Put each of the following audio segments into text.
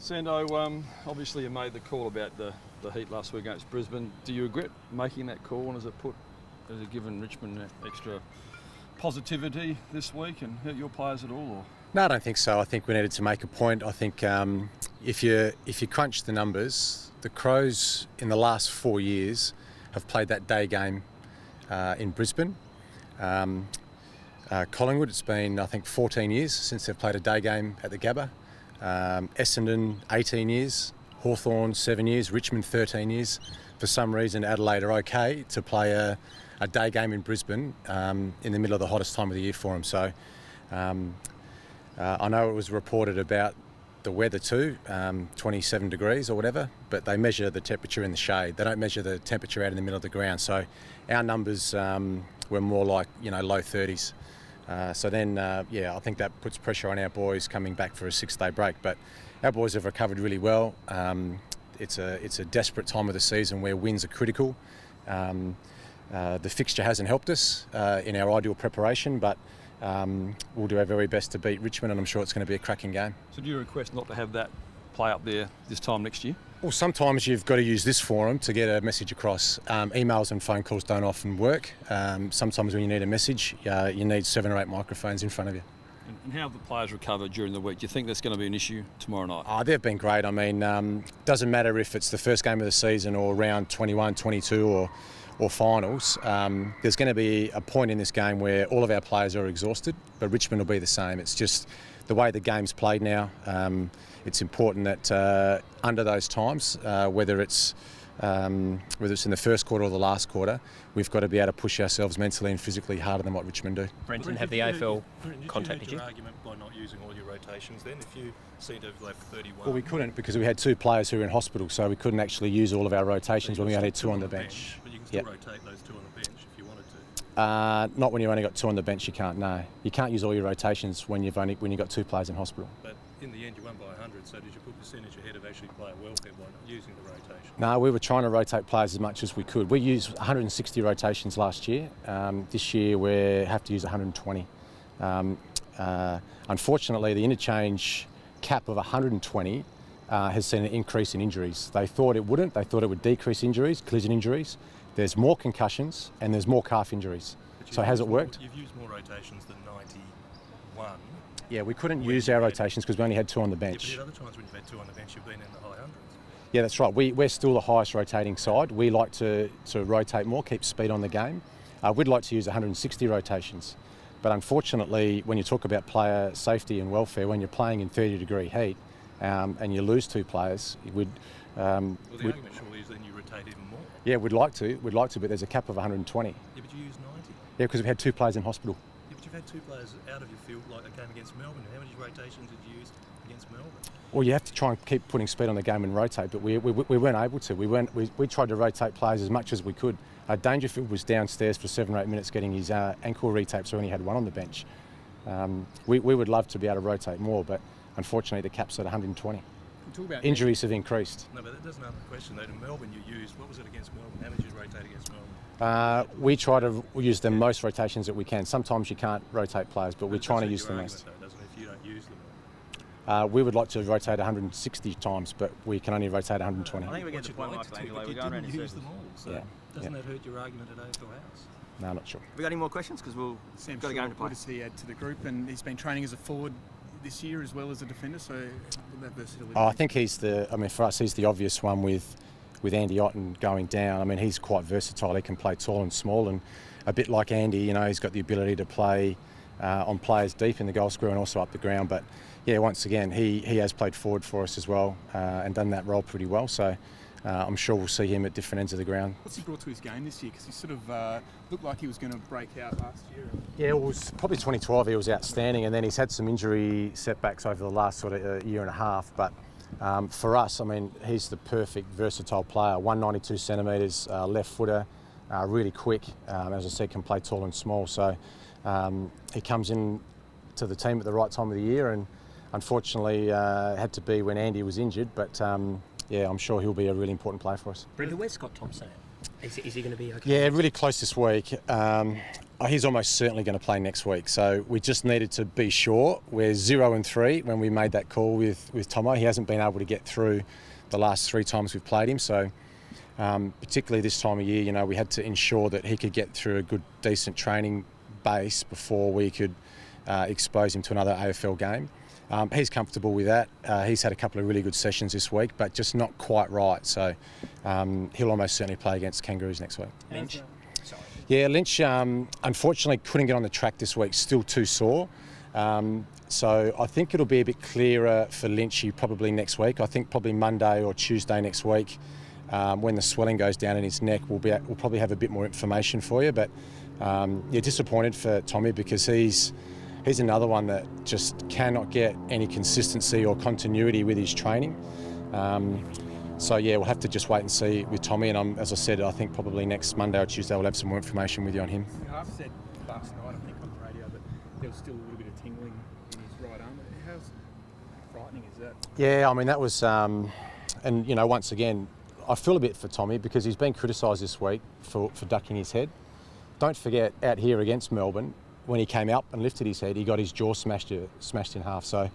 Sando, obviously you made the call about the heat last week against Brisbane. Do you regret making that call, and has it given Richmond extra positivity this week and hurt your players at all? Or? No, I don't think so. I think we needed to make a point. I think if you crunch the numbers, the Crows in the last 4 years have played that day game in Brisbane. Collingwood, it's been, I think, 14 years since they've played a day game at the Gabba. Essendon, 18 years. Hawthorn, 7 years. Richmond, 13 years. For some reason, Adelaide are okay to play a day game in Brisbane in the middle of the hottest time of the year for them. So I know it was reported about the weather too, 27 degrees or whatever, but they measure the temperature in the shade. They don't measure the temperature out in the middle of the ground. So our numbers were more like, low 30s. So then, I think that puts pressure on our boys coming back for a 6-day break. But our boys have recovered really well. It's a desperate time of the season where wins are critical. The fixture hasn't helped us in our ideal preparation, but we'll do our very best to beat Richmond, and I'm sure it's going to be a cracking game. So do you request not to have that play up there this time next year? Well, sometimes you've got to use this forum to get a message across. Emails and phone calls don't often work. Sometimes when you need a message, you need 7 or 8 microphones in front of you. And how have the players recovered during the week? Do you think that's going to be an issue tomorrow night? Oh, they've been great. I mean, doesn't matter if it's the first game of the season or round 21, 22 or finals. There's going to be a point in this game where all of our players are exhausted, but Richmond will be the same. It's just the way the game's played now. It's important that under those times, whether it's in the first quarter or the last quarter, we've got to be able to push ourselves mentally and physically harder than what Richmond do. Brenton, have the AFL contacted you? Your argument by not using all your rotations then, if you seem to have left 31? Well, we couldn't because we had 2 players who were in hospital, so we couldn't actually use all of our rotations when we only had 2 on the bench. But you can still rotate those 2 on the bench if you wanted to. Not when you've only got 2 on the bench. You can't. No, you can't use all your rotations when you've got 2 players in hospital. But in the end, you won by 100. So did you put percentage ahead of actually playing welfare by not using the rotation? No, we were trying to rotate players as much as we could. We used 160 rotations last year. This year we have to use 120. Unfortunately, the interchange cap of 120 has seen an increase in injuries. They thought it wouldn't. They thought it would decrease injuries, collision injuries. There's more concussions and there's more calf injuries. So has it worked? You've used more rotations than 91. Yeah, we couldn't use our rotations because we only had 2 on the bench. Yeah, but at other times when you've had 2 on the bench, you've been in the high hundreds. Yeah, that's right. We're still the highest rotating side. We like to rotate more, keep speed on the game. We'd like to use 160 rotations. But unfortunately, when you talk about player safety and welfare, when you're playing in 30-degree heat and you lose 2 players, Well, the argument surely is then you rotate even more. Yeah, we'd like to, but there's a cap of 120. Yeah, but you use 90. Yeah, because we've had 2 players in hospital. Yeah, but you've had 2 players out of your field like a game against Melbourne. How many rotations did you use against Melbourne? Well, you have to try and keep putting speed on the game and rotate, but we weren't able to. We tried to rotate players as much as we could. Dangerfield was downstairs for 7 or 8 minutes getting his ankle retaped, so we only had 1 on the bench. We would love to be able to rotate more, but unfortunately the cap's at 120. Injuries have increased. No, but that doesn't answer the question. Though, in Melbourne you used, what was it against Melbourne? How many did you rotate against Melbourne? We try to use the most rotations that we can. Sometimes you can't rotate players, but we're trying to use the most. Though, doesn't it, if you don't use them? We would like to rotate 160 times, but we can only rotate 120. I think we get to the point, Michael, we're going around in use them all. So Yeah. doesn't that hurt your argument at AFL House? No, not sure. Have we got any more questions? Because we've got to go into play. What does he add to the group? And he's been training as a forward this year as well as a defender, so that versatility. I think for us, he's the obvious one with Andy Otten going down. I mean, he's quite versatile. He can play tall and small, and a bit like Andy, he's got the ability to play on players deep in the goal square and also up the ground. But yeah, once again, he has played forward for us as well and done that role pretty well. So I'm sure we'll see him at different ends of the ground. What's he brought to his game this year? Because he sort of looked like he was going to break out last year. Yeah, it was probably 2012 he was outstanding, and then he's had some injury setbacks over the last sort of year and a half. But for us, I mean, he's the perfect versatile player. 192 centimetres, left footer, really quick. As I said, can play tall and small. So he comes in to the team at the right time of the year, and unfortunately had to be when Andy was injured. But yeah, I'm sure he'll be a really important player for us. Brendan, where's Scott Thompson at? Is he going to be okay? Yeah, really close this week. he's almost certainly going to play next week. So we just needed to be sure. We're 0-3 when we made that call with Tomo. He hasn't been able to get through the last 3 times we've played him. So particularly this time of year, we had to ensure that he could get through a good, decent training base before we could expose him to another AFL game. He's comfortable with that. He's had a couple of really good sessions this week, but just not quite right. So he'll almost certainly play against Kangaroos next week. Lynch. Yeah, Lynch unfortunately couldn't get on the track this week, still too sore. So I think it'll be a bit clearer for Lynchy probably next week. I think probably Monday or Tuesday next week, when the swelling goes down in his neck, we'll probably have a bit more information for you. But disappointed for Tommy because he's another one that just cannot get any consistency or continuity with his training. So we'll have to just wait and see with Tommy. And as I said, I think probably next Monday or Tuesday we'll have some more information with you on him. Half said last night, I think, on the radio that there was still a little bit of tingling in his right arm. How frightening is that? Yeah, I mean that was, and once again, I feel a bit for Tommy because he's been criticised this week for ducking his head. Don't forget, out here against Melbourne, when he came up and lifted his head, he got his jaw smashed in half. So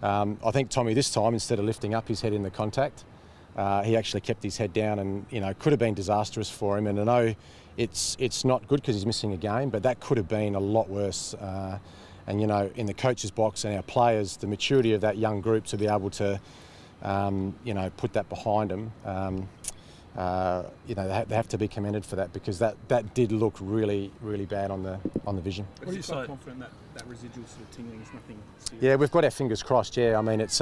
I think Tommy this time, instead of lifting up his head in the contact, he actually kept his head down and, could have been disastrous for him. And I know it's not good because he's missing a game, but that could have been a lot worse. And, in the coach's box and our players, the maturity of that young group to be able to, put that behind them, they have to be commended for that because that did look really, really bad on the vision. But What do you quite say? confident that residual sort of tingling is nothing serious? Yeah, we've got our fingers crossed. Yeah, I mean it's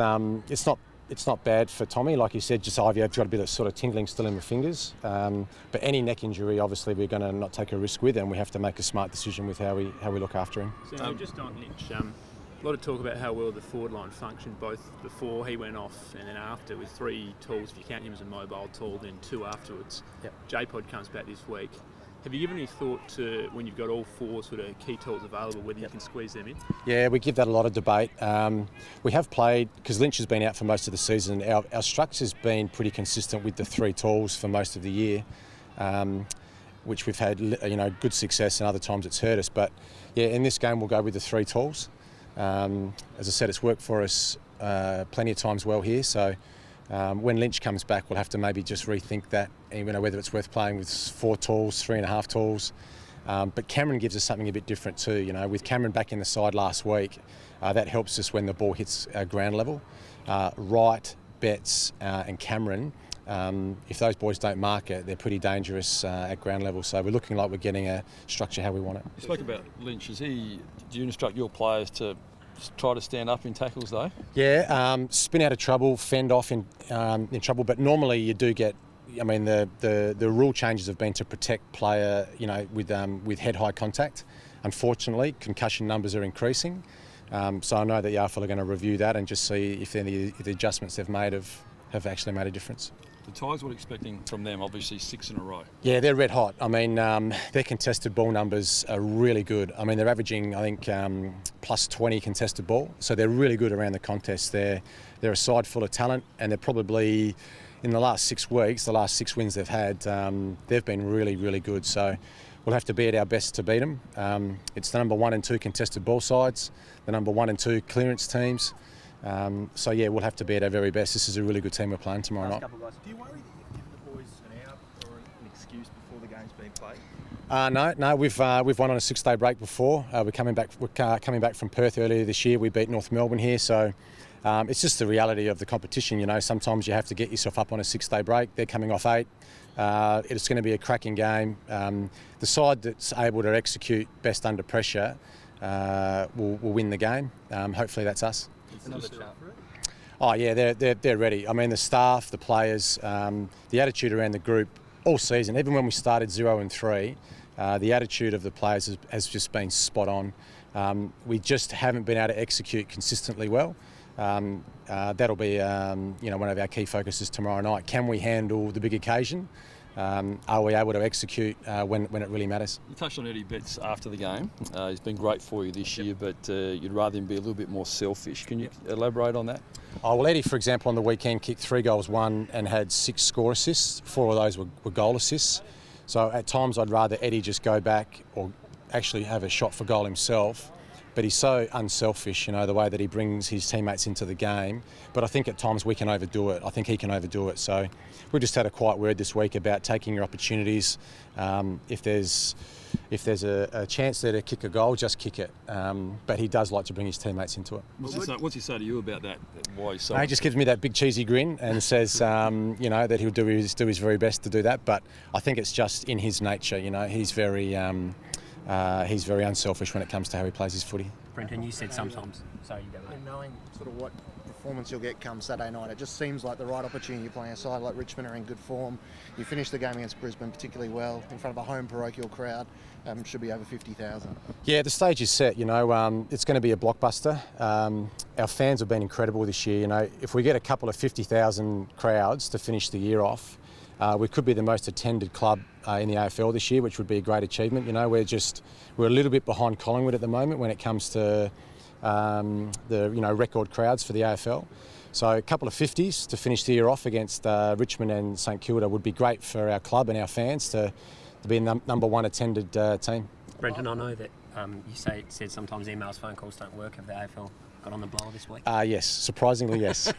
not bad for Tommy, like you said. Just I've got a bit of sort of tingling still in the fingers. But any neck injury, obviously, we're going to not take a risk with, and we have to make a smart decision with how we look after him. So just on Lynch, a lot of talk about how well the forward line functioned both before he went off and then after, with 3 tools, if you count him as a mobile tool, then 2 afterwards. Yep. J-Pod comes back this week. Have you given any thought to, when you've got all 4 sort of key tools available, whether you can squeeze them in? Yeah, we give that a lot of debate. We have played, because Lynch has been out for most of the season, our structure's been pretty consistent with the 3 tools for most of the year, which we've had good success and other times it's hurt us. But yeah, in this game we'll go with the 3 tools. As I said, it's worked for us plenty of times well here. So when Lynch comes back, we'll have to maybe just rethink that, whether it's worth playing with 4 tools, 3.5 tools. But Cameron gives us something a bit different too. With Cameron back in the side last week, that helps us when the ball hits ground level. Wright, Betts and Cameron, if those boys don't mark it, they're pretty dangerous at ground level. So we're looking like we're getting a structure how we want it. You spoke about Lynch. Do you instruct your players to try to stand up in tackles though? Yeah, spin out of trouble, fend off in trouble. But normally you do get, the rule changes have been to protect player, with head-high contact. Unfortunately, concussion numbers are increasing. So I know that the AFL are going to review that and just see if the adjustments they've made have actually made a difference. The Tigers, what are you expecting from them? Obviously 6 in a row. Yeah, they're red hot. Their contested ball numbers are really good. They're averaging, I think, plus 20 contested ball. So they're really good around the contest. They're a side full of talent, and they're probably, in the last 6 weeks, the last 6 wins they've had, they've been really, really good. So we'll have to be at our best to beat them. It's the number 1 and 2 contested ball sides, the number 1 and 2 clearance teams. We'll have to be at our very best. This is a really good team we're playing tomorrow night. Do you worry that you've given the boys an out or an excuse before the game's been played? No, we've won on a 6-day break before. We're coming back from Perth earlier this year. We beat North Melbourne here, so it's just the reality of the competition. Sometimes you have to get yourself up on a 6-day break. They're coming off 8. It's going to be a cracking game. The side that's able to execute best under pressure will win the game. Hopefully that's us. Another chat. Oh yeah, they're ready. The staff, the players, the attitude around the group all season, even when we started 0-3, the attitude of the players has just been spot on. We just haven't been able to execute consistently well. That'll be one of our key focuses tomorrow night. Can we handle the big occasion? Are we able to execute when it really matters? You touched on Eddie Betts after the game. He's been great for you this year, but you'd rather him be a little bit more selfish. Can you elaborate on that? Oh, well, Eddie, for example, on the weekend kicked 3 goals, 1 and had 6 score assists. 4 of those were goal assists. So at times I'd rather Eddie just go back or actually have a shot for goal himself, but he's so unselfish, you know, the way that he brings his teammates into the game. But I think at times we can overdo it. I think he can overdo it. So we just had a quiet word this week about taking your opportunities. If there's a chance there to kick a goal, just kick it. But he does like to bring his teammates into it. What's he say to you about that? Why he's so... He just gives me that big cheesy grin and says, you know, that he'll do his very best to do that. But I think it's just in his nature. You know, he's very unselfish when it comes to how he plays his footy. Brenton, you said sometimes. Sorry, you go, mate. And knowing sort of what performance you'll get come Saturday night, it just seems like the right opportunity. You're playing a side like Richmond are in good form. You finished the game against Brisbane particularly well in front of a home parochial crowd. Should be over 50,000. Yeah, the stage is set. You know, it's going to be a blockbuster. Our fans have been incredible this year. You know, if we get a couple of 50,000 crowds to finish the year off, we could be the most attended club in the AFL this year, which would be a great achievement. You know, we're a little bit behind Collingwood at the moment when it comes to the record crowds for the AFL. So a couple of 50s to finish the year off against Richmond and St Kilda would be great for our club and our fans to be the number one attended team. Brenton, I know that you said sometimes emails, phone calls don't work. Have the AFL got on the blower this week? Yes, surprisingly yes.